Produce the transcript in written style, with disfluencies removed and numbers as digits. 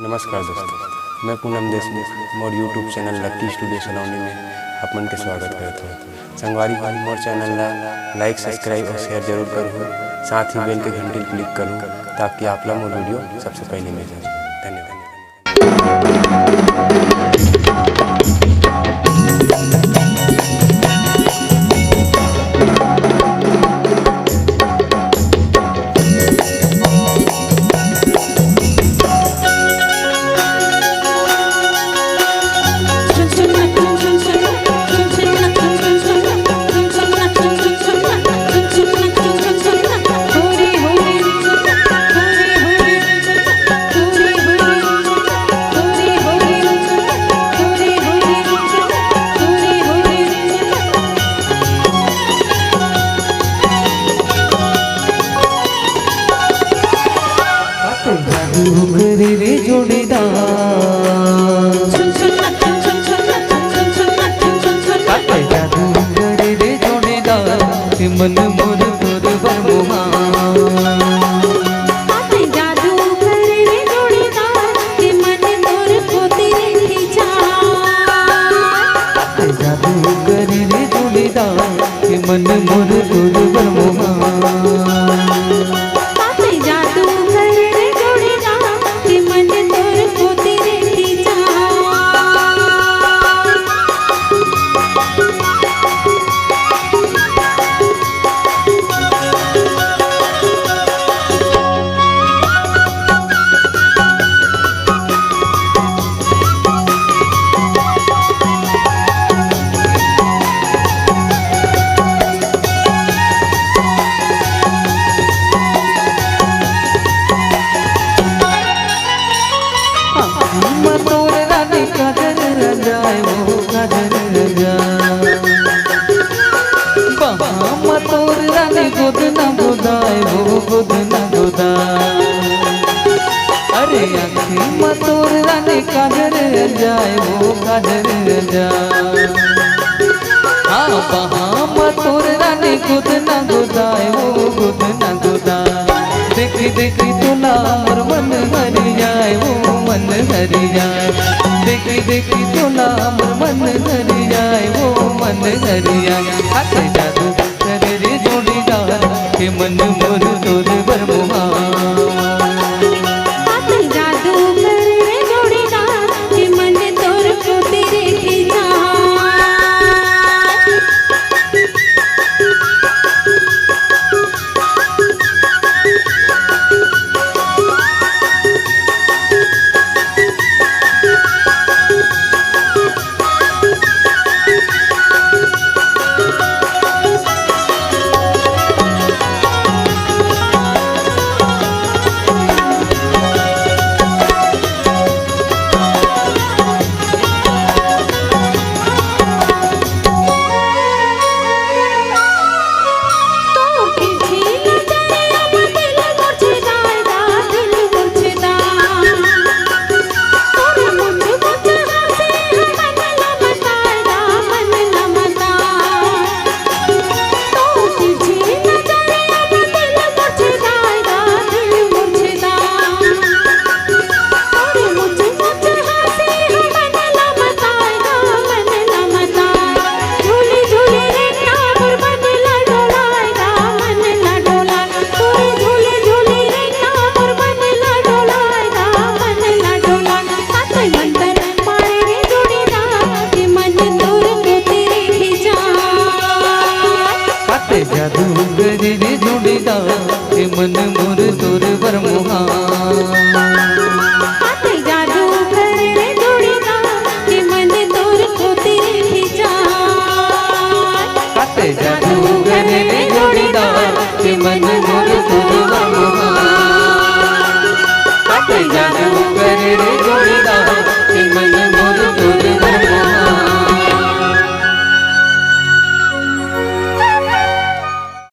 नमस्कार दोस्तों, मैं पूनम देशमुख मोर यूट्यूब चैनल लक्की स्टूडियो सलोनी में अपन के स्वागत करता हूँ। संगवारी भाई मोर चैनल ला लाइक सब्सक्राइब और शेयर जरूर करूँ, साथ ही बेल के घंटी क्लिक करूँ ताकि आप ला मोर वीडियो सबसे पहले मिल जाए। धन्यवाद। रे जोड़ीदार जादू करे रे जोड़ीदार मन मोर तोर बरमुहा जादू करे रे जोड़ीदार मन मोर को तेरे खींचा जादू करे रे जोड़ीदार मन मोर तोर बरमुहा अरे आँखें मतोर रानी काजर जाए वो काजर जाए हाँ बहाँ मतोर रानी खुद न गुदाए वो खुद न गुदाए देखी देखी तुला मोर मन हरि जाए वो मन हरि जाए देखी देखी तुला मोर मन हरि जाए वो मन हरि जाए हाथे जादू करे रे जोड़ीदार के मन मोर तोर बरमुहा जादू करे रे जोड़ीदार मन मोर तोर बरमुहा।